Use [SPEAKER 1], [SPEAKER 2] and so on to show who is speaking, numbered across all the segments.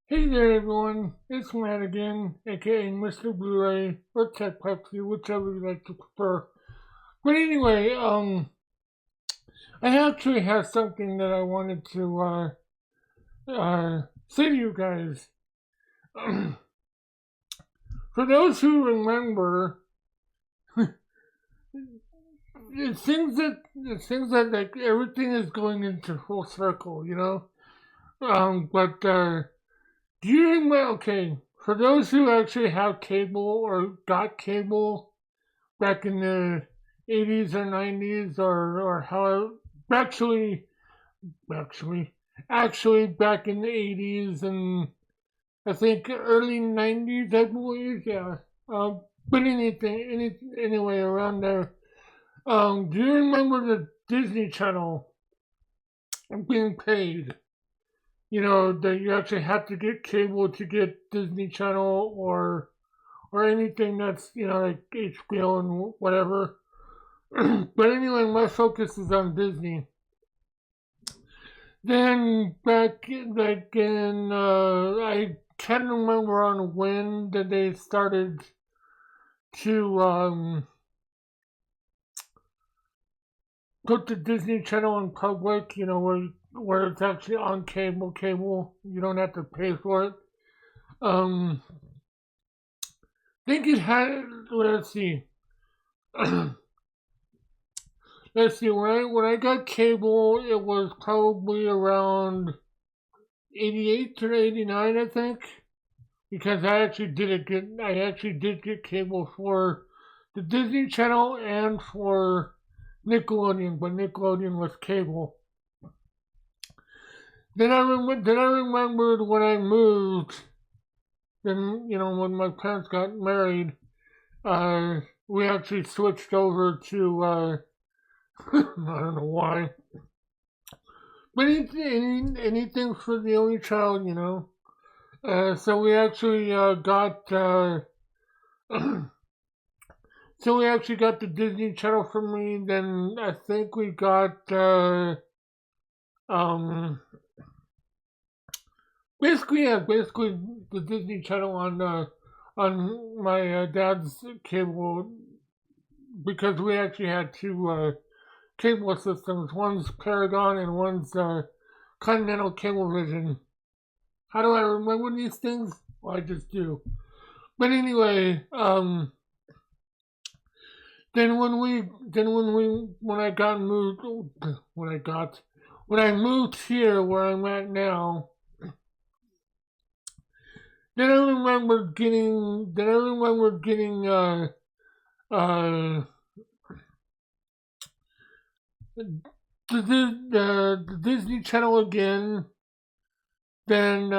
[SPEAKER 1] Hey there everyone, it's Matt again, aka Mr. Blu-ray, or Tech Pepsi, whichever you like to prefer. But anyway, I actually have something that I wanted to say to you guys. For those who remember, it seems that like everything is going into full circle, you know. But do you remember? Okay, for those who actually have cable or got cable back in the 80s or 90s or how actually actually actually back in the 80s and I think early 90s, I believe, yeah. But anyway around there. Do you remember the Disney Channel being paid? You know that you actually have to get cable to get Disney Channel or anything that's like HBO and whatever. But anyway, my focus is on Disney. Then back in I can't remember on when that they started to put the Disney Channel in public. Where it's actually on cable. Cable, you don't have to pay for it. Um, I think it had. Let's see. Let's see. When I got cable, it was probably around 88 or 89, I think, because I actually did get cable for the Disney Channel and for Nickelodeon, but Nickelodeon was cable. Then I remembered when I moved. Then when my parents got married, we actually switched over to I don't know why, but anything for the only child. So we actually got so we actually got the Disney Channel for me. Then I think we got um basically the Disney Channel on my dad's cable because we actually had two cable systems. One's Paragon and one's Continental Cablevision. How do I remember these things? Well, I just do. But anyway, when I got moved, when I moved here where I'm at now, then I remember getting uh the Disney Channel again. Then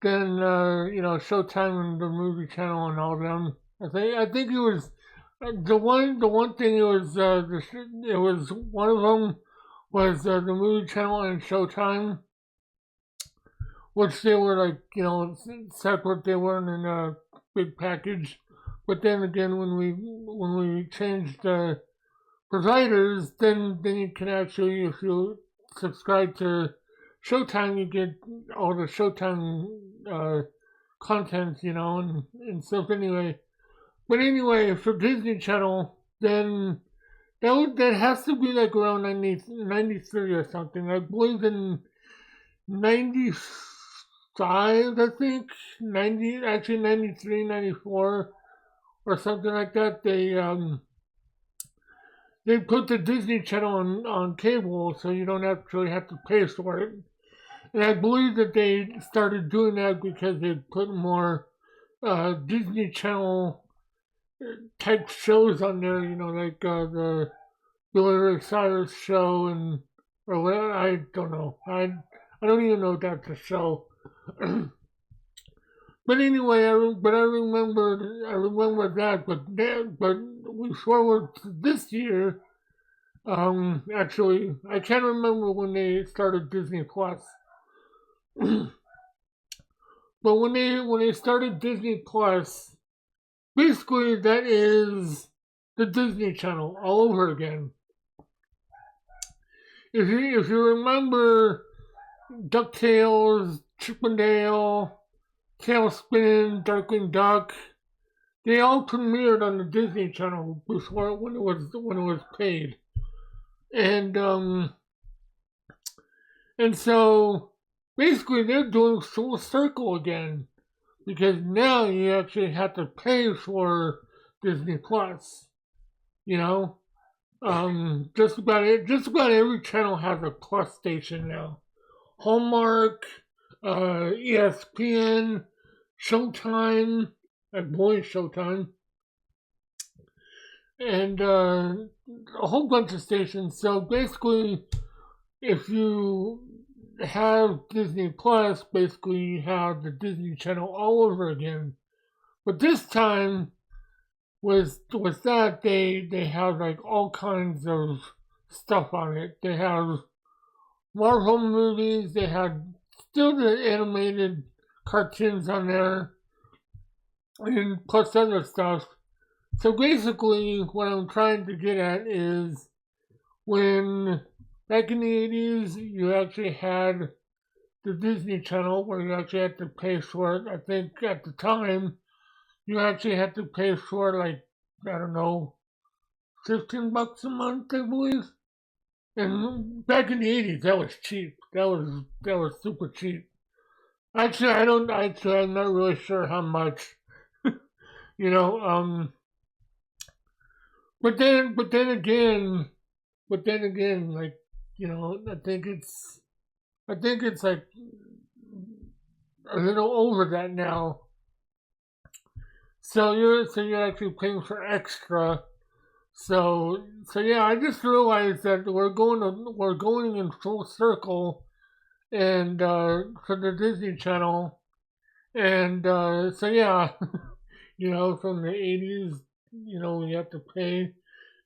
[SPEAKER 1] Showtime and the movie channel and all them. I think it was the one thing it was one of them was the movie channel and Showtime, which they were like separate. They weren't in a big package. But then again, when we changed providers, then you can actually, if you subscribe to Showtime, you get all the Showtime content, and stuff. Anyway, for Disney Channel, then that has to be like around 93 or something. I believe in 95, I think 93, 94, or something like that. They put the Disney Channel on cable, so you don't actually have to pay for it. And I believe that they started doing that because they put more Disney Channel type shows on there, like the Billy Ray Cyrus show or whatever. I don't know. I don't even know if that's a show. But anyway, I remember that. But we forward to this year. Actually, I can't remember when they started Disney Plus. But when they started Disney Plus, basically that is the Disney Channel all over again. If you remember, DuckTales, Chippendale, Tailspin, Darkwing Duck. They all premiered on the Disney Channel before when it was paid, and and so basically they're doing Full Circle again because now you actually have to pay for Disney Plus. You know, just about every channel has a Plus station now. Hallmark, ESPN, Showtime, boy Showtime, and a whole bunch of stations. So basically, if you have Disney Plus, basically you have the Disney Channel all over again. But this time, with that, they have like all kinds of stuff on it. They have Marvel movies. They have still the animated cartoons on there, and plus other stuff. So basically, what I'm trying to get at is when back in the 80s, you actually had the Disney Channel where you actually had to pay for it. I think at the time, you actually had to pay for like, I don't know, $15 a month, I believe. And back in the 80s, that was cheap. That was super cheap. Actually, I don't. Actually, I'm not really sure how much. You know. But then again, like I think it's like a little over that now. So you're actually paying for extra. So yeah, I just realized that we're going in full circle, and for the Disney Channel, and so yeah, from the 80s, you have to pay.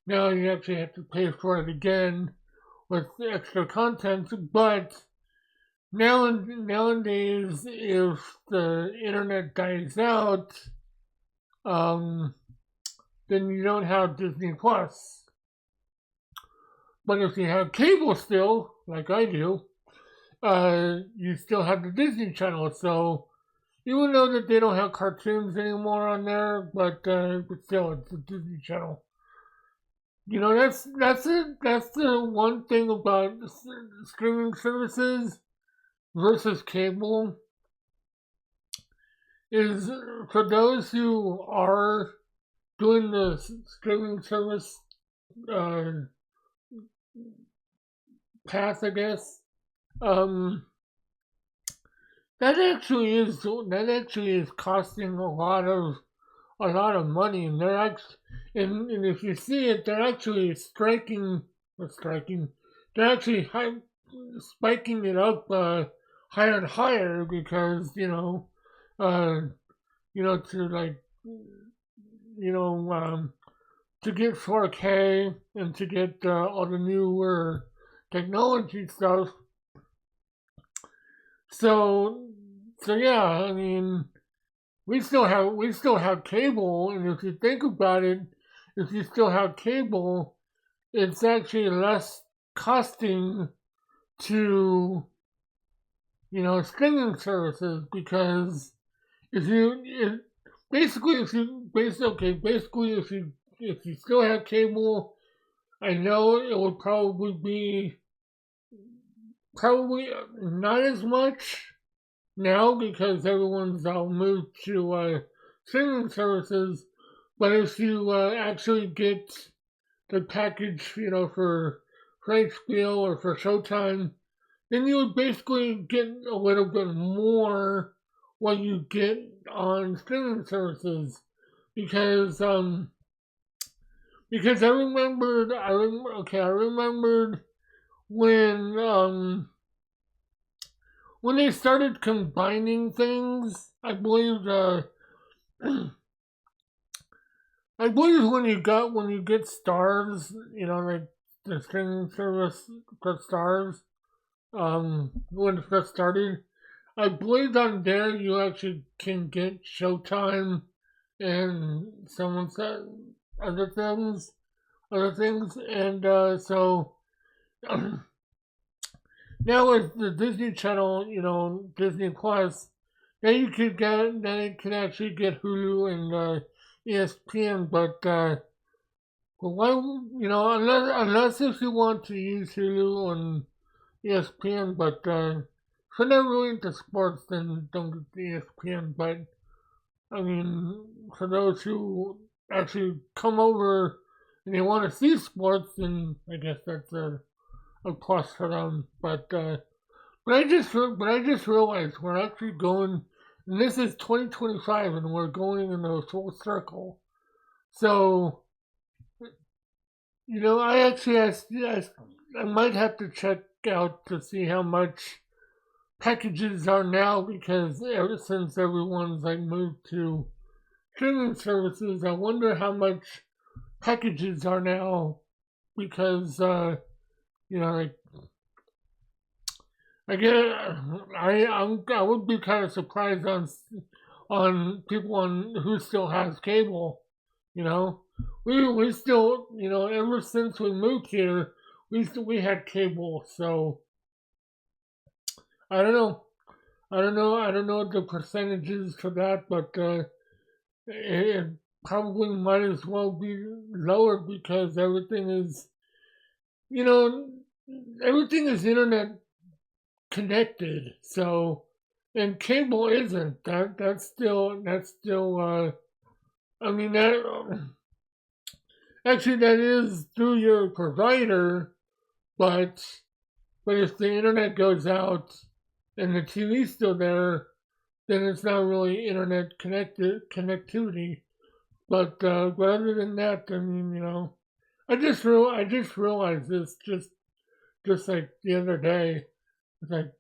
[SPEAKER 1] Now you actually have to pay for it again with extra content. But nowadays, if the internet dies out, um, then you don't have Disney Plus. But if you have cable still, like I do, you still have the Disney Channel. So even though that they don't have cartoons anymore on there, but still, it's the Disney Channel. That's the one thing about streaming services versus cable is for those who are doing the streaming service uh, path, I guess. Um, that actually is costing a lot of money, and and if you see it, they're actually striking. They're actually spiking it up higher and higher because uh, to like you know to get 4K and to get all the newer technology stuff. So yeah, I mean, we still have cable, and if you think about it, if you still have cable, it's actually less costing to streaming services because if basically if you still have cable, I know it would probably not as much now because everyone's all moved to streaming services. But if you actually get the package, for HBO or for Showtime, then you would basically get a little bit more what you get on streaming services because I remembered when when they started combining things. I believe when you get stars, like the streaming service for stars, when it first started, I believe on there you actually can get Showtime and someone said other things, and so now with the Disney Channel, Disney Plus, now you can actually get Hulu and ESPN, but why, unless if you want to use Hulu and ESPN, but if you're not really into sports, then don't get the ESPN. But I mean, for those who actually come over and they want to see sports, then I guess that's a plus for them. But I just realized we're actually going, and this is 2025, and we're going in a full circle. So I actually I might have to check out to see how much packages are now, because ever since everyone's like moved to streaming services, I wonder how much packages are now, because like I would be kind of surprised on people on who still has cable. You know, we still, ever since we moved here, we had cable. So I don't know. I don't know the percentages for that, but it probably might as well be lower, because you know, everything is internet connected. So, and cable isn't. That's still. I mean that actually that is through your provider, but if the internet goes out and the TV's still there, then it's not really internet connectivity. But other than that, I mean, I just realized this just like the other day. It's like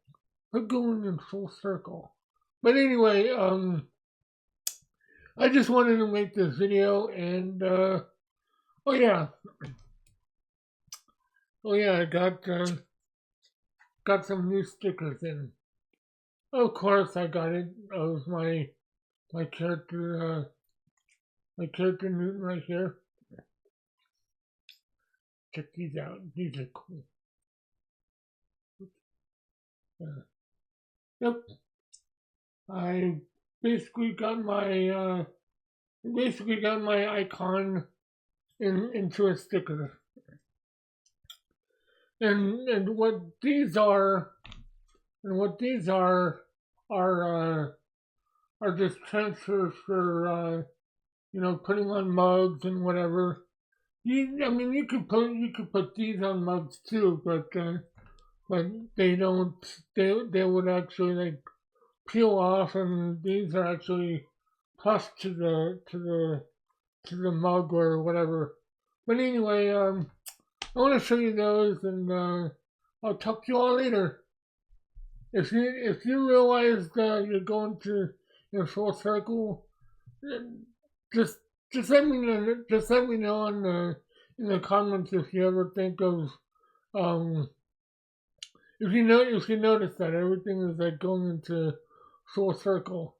[SPEAKER 1] we're going in full circle. But anyway, I just wanted to make this video, and oh yeah, I got some new stickers in. Of course, I got it. Of my character Newton right here. Check these out. These are cool. Yep. I basically got my icon into a sticker. And what these are just transfers for putting on mugs and whatever. I mean, you could put these on mugs too, but they don't. They would actually like peel off, and these are actually plus to the mug or whatever. But anyway, I want to show you those, and I'll talk to you all later. If you realize that you're going to your full circle, just let me know. Just let me know in the comments if you ever think of um if you notice that everything is like going into full circle.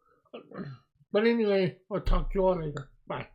[SPEAKER 1] But anyway, I'll talk to you all later. Bye.